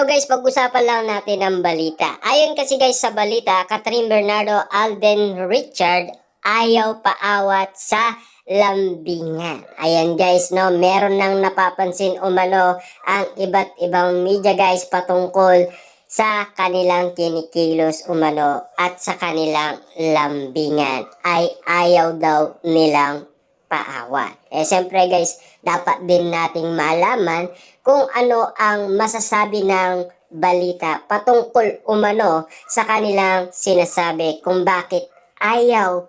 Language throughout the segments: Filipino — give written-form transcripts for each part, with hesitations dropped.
Hello guys, pag-usapan lang natin ang balita. Ayon kasi guys sa balita, Catherine Bernardo, Alden Richard ayaw paawat sa lambingan. Ayan guys, no, meron nang napapansin umano ang iba't ibang media guys patungkol sa kanilang kinikilos umano at sa kanilang lambingan ay ayaw daw nilang paawat. Siyempre guys, dapat din nating malaman kung ano ang masasabi ng balita patungkol umano sa kanilang sinasabi kung bakit ayaw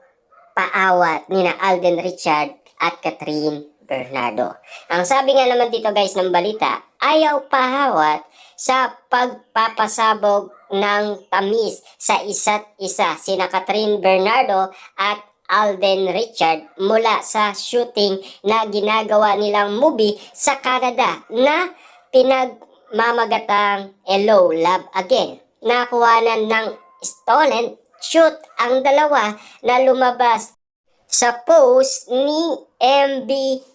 paawat nina Alden Richard at Catherine Bernardo. Ang sabi nga naman dito guys ng balita, ayaw paawat sa pagpapasabog ng tamis sa isa't isa sina Catherine Bernardo at Alden Richard mula sa shooting na ginagawa nilang movie sa Canada na pinagmamagatang Hello, Love Again. Nakuhanan ng stolen shoot ang dalawa na lumabas sa post ni MB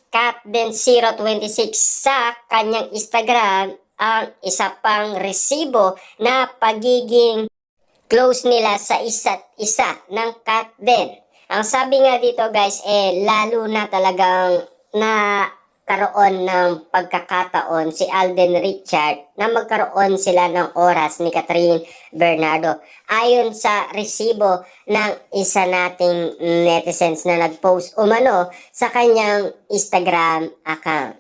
Catden 026 sa kanyang Instagram ang isa pang resibo na pagiging close nila sa isa't isa ng Catden. Ang sabi nga dito guys, lalo na talagang nakaroon ng pagkakataon si Alden Richard na magkaroon sila ng oras ni Catherine Bernardo. Ayon sa resibo ng isa nating netizens na nag-post umano sa kanyang Instagram account.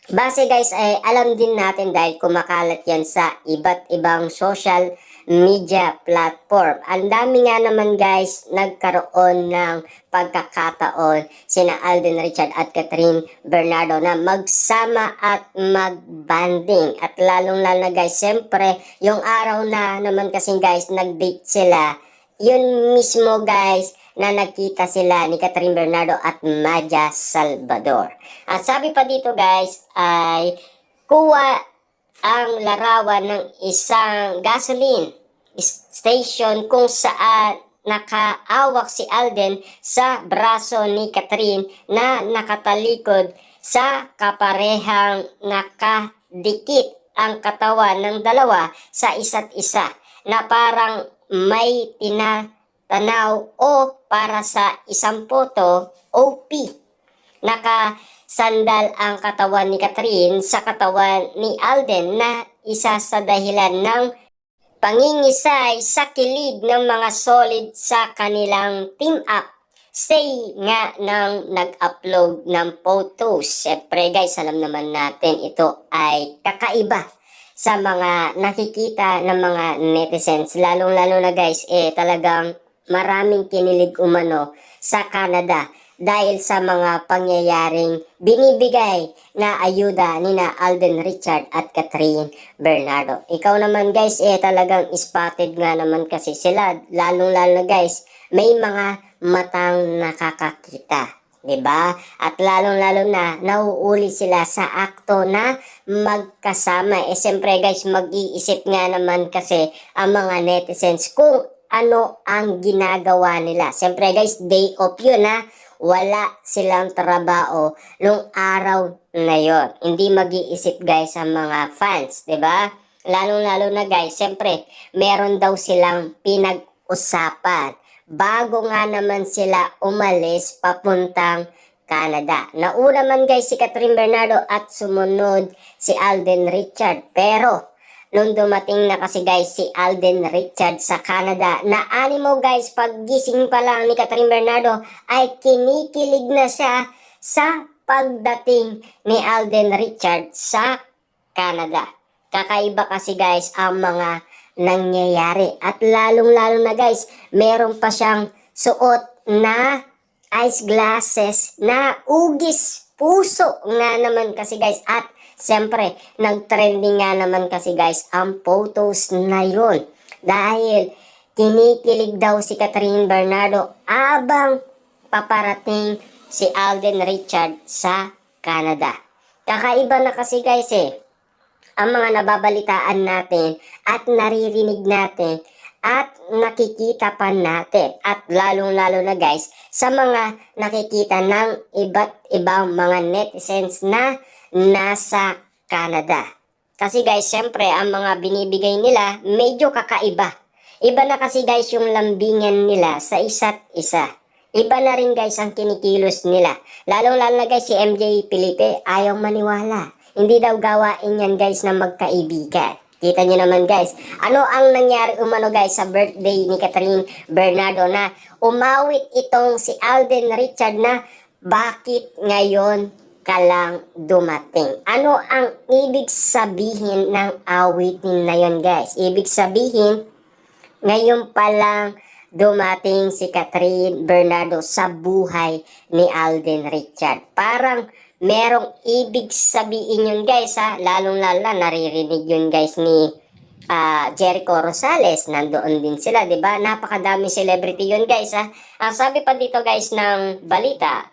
Base guys, alam din natin dahil kumakalat yan sa iba't ibang social media platform. Ang dami nga naman guys nagkaroon ng pagkakataon sina Alden Richard at Catherine Bernardo na magsama at magbanding. At lalong-lalo na guys, siyempre yung araw na naman kasi guys nag-date sila, yun mismo guys na nakita sila ni Catherine Bernardo at Maja Salvador. At sabi pa dito guys ay kuha ang larawan ng isang gasoline station kung saan nakaawak si Alden sa braso ni Catherine na nakatalikod sa kaparehang nakadikit ang katawan ng dalawa sa isa't isa na parang may tinatanaw o para sa isang photo OP. Nakasandal ang katawan ni Catherine sa katawan ni Alden na isa sa dahilan ng pangingisay sa kilid ng mga solid sa kanilang team up. Say nga nang nag-upload ng photos. Siyempre guys, alam naman natin ito ay kakaiba sa mga nakikita ng mga netizens. Lalong-lalo na guys, talagang maraming kinilig umano sa Canada dahil sa mga pangyayaring binibigay na ayuda nina Alden Richard at Catherine Bernardo. Ikaw naman guys, talagang spotted nga naman kasi sila. Lalong-lalo na guys, may mga matang nakakakita. Diba? At lalong-lalo na nauuli sila sa akto na magkasama. Siyempre guys, mag-iisip nga naman kasi ang mga netizens kung ano ang ginagawa nila. Siyempre guys, day off yun ha. Wala silang trabaho nung araw na yon. Hindi mag-iisip guys ang mga fans, 'di ba? Lalong-lalo na guys, siyempre, meron daw silang pinag-usapan bago nga naman sila umalis papuntang Canada. Nauna man guys si Catherine Bernardo at sumunod si Alden Richard. Pero nung dumating na kasi guys si Alden Richard sa Canada, na animo guys, paggising pa lang ni Catherine Bernardo ay kinikilig na siya sa pagdating ni Alden Richard sa Canada. Kakaiba kasi guys ang mga nangyayari. At lalong-lalo na guys, meron pa siyang suot na ice glasses na ugis puso nga naman kasi guys. At siyempre, nag-trending nga naman kasi guys ang photos na yun. Dahil kinikilig daw si Catherine Bernardo abang paparating si Alden Richard sa Canada. Kakaiba na kasi guys ang mga nababalitaan natin at naririnig natin at nakikita pa natin. At lalong-lalo na guys sa mga nakikita ng iba't ibang mga netizens na nasa Canada. Kasi guys, syempre, ang mga binibigay nila, medyo kakaiba. Iba na kasi guys yung lambingan nila sa isa't isa. Iba na rin guys ang kinikilos nila. Lalong-lalo na guys si MJ Felipe, ayaw maniwala. Hindi daw gawain yan guys na magkaibigan. Kita nyo naman guys, ano ang nangyari umano guys sa birthday ni Catherine Bernardo na umawit itong si Alden Richard na bakit ngayon ka lang dumating. Ano ang ibig sabihin ng awitin na yon guys? Ibig sabihin, ngayon pa lang dumating si Catherine Bernardo sa buhay ni Alden Richard. Parang merong ibig sabihin yun guys ha. Lalong-lalo na naririnig yun guys ni Jericho Rosales. Nandoon din sila, di ba? Napakadami celebrity yun guys ha. Ang sabi pa dito guys ng balita,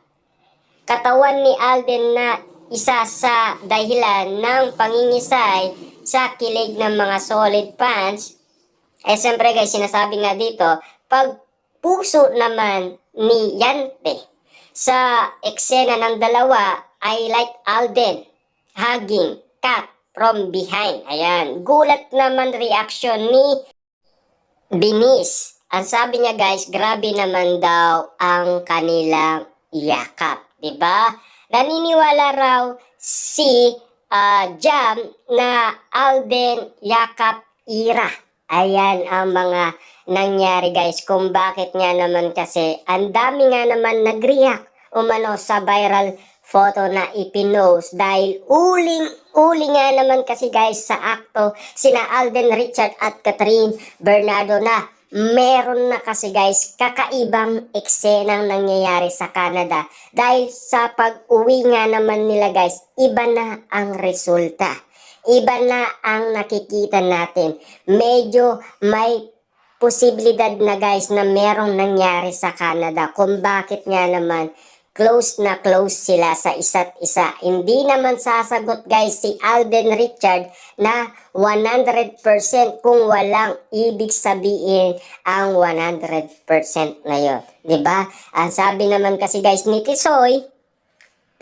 katawan ni Alden na isa sa dahilan ng pangingisay sa kilig ng mga solid fans. Siyempre guys, sinasabi nga dito, pag puso naman ni Yante sa eksena ng dalawa ay like Alden hugging Kat from behind. Ayan, gulat naman reaction ni Binis. Ang sabi niya guys, grabe naman daw ang kanilang yakap. Diba? Naniniwala raw si Jam na Alden yakap ira. Ayan ang mga nangyari guys. Kung bakit nga naman kasi ang dami nga naman nag-react umano sa viral photo na ipinost dahil uling nga naman kasi guys sa akto sina Alden Richard at Catherine Bernardo na meron na kasi guys kakaibang eksenang nangyayari sa Canada dahil sa pag-uwi nga naman nila guys, iba na ang resulta, iba na ang nakikita natin. Medyo may posibilidad na guys na merong nangyari sa Canada kung bakit nga naman close na close sila sa isa't isa. Hindi naman sasagot guys si Alden Richard na 100% kung walang ibig sabihin ang 100% na yun. Diba? Ang sabi naman kasi guys ni Tisoy,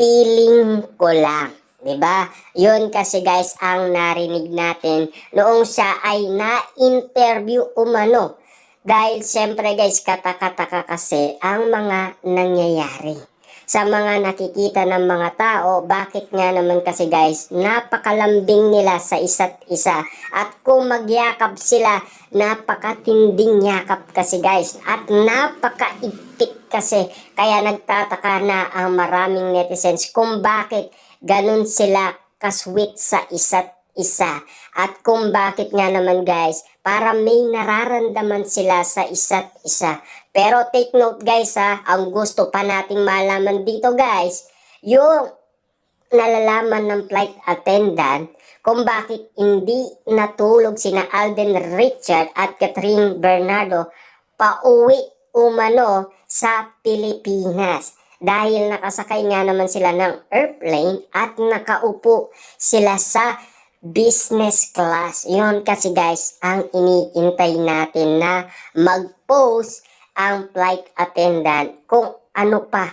feeling ko lang. Diba? Yun kasi guys ang narinig natin noong siya ay na-interview umano. Dahil siyempre guys katakataka kasi ang mga nangyayari sa mga nakikita ng mga tao. Bakit nga naman kasi guys napakalambing nila sa isa't isa at kung magyakap sila napakatinding yakap kasi guys at napakaigpit kasi kaya nagtataka na ang maraming netizens kung bakit ganun sila kasweet sa isa't isa at kung bakit nga naman guys para may nararamdaman sila sa isa't isa. Pero take note guys ha, ang gusto pa nating malaman dito guys, yung nalalaman ng flight attendant kung bakit hindi natulog sina Alden Richard at Catherine Bernardo pauwi umano sa Pilipinas. Dahil nakasakay nga naman sila ng airplane at nakaupo sila sa business class. Yun kasi guys ang iniintay natin na mag-post ang flight attendant kung ano pa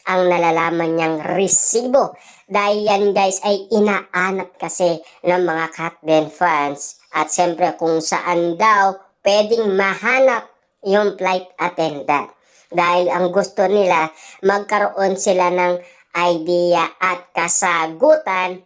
ang nalalaman niyang resibo. Dahil yan guys ay inaanap kasi ng mga Katden fans at siyempre kung saan daw pwedeng mahanap yung flight attendant. Dahil ang gusto nila magkaroon sila ng idea at kasagutan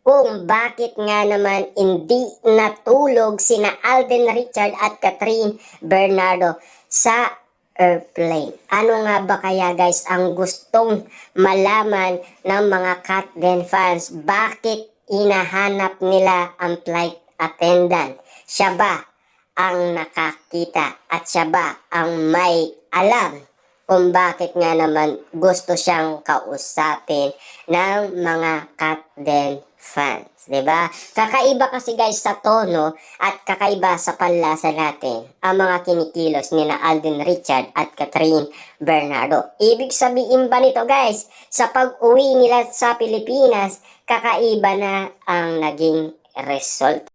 kung bakit nga naman hindi natulog sina Alden Richard at Catherine Bernardo sa airplane. Ano nga ba kaya guys ang gustong malaman ng mga Katden fans? Bakit inahanap nila ang flight attendant? Siya ba ang nakakita at siya ba ang may alam kung bakit nga naman gusto siyang kausapin ng mga Katden fans, diba? Kakaiba kasi guys sa tono at kakaiba sa panlasa natin ang mga kinikilos ni na Alden Richard at Catherine Bernardo. Ibig sabihin ba nito guys, sa pag-uwi nila sa Pilipinas, kakaiba na ang naging result?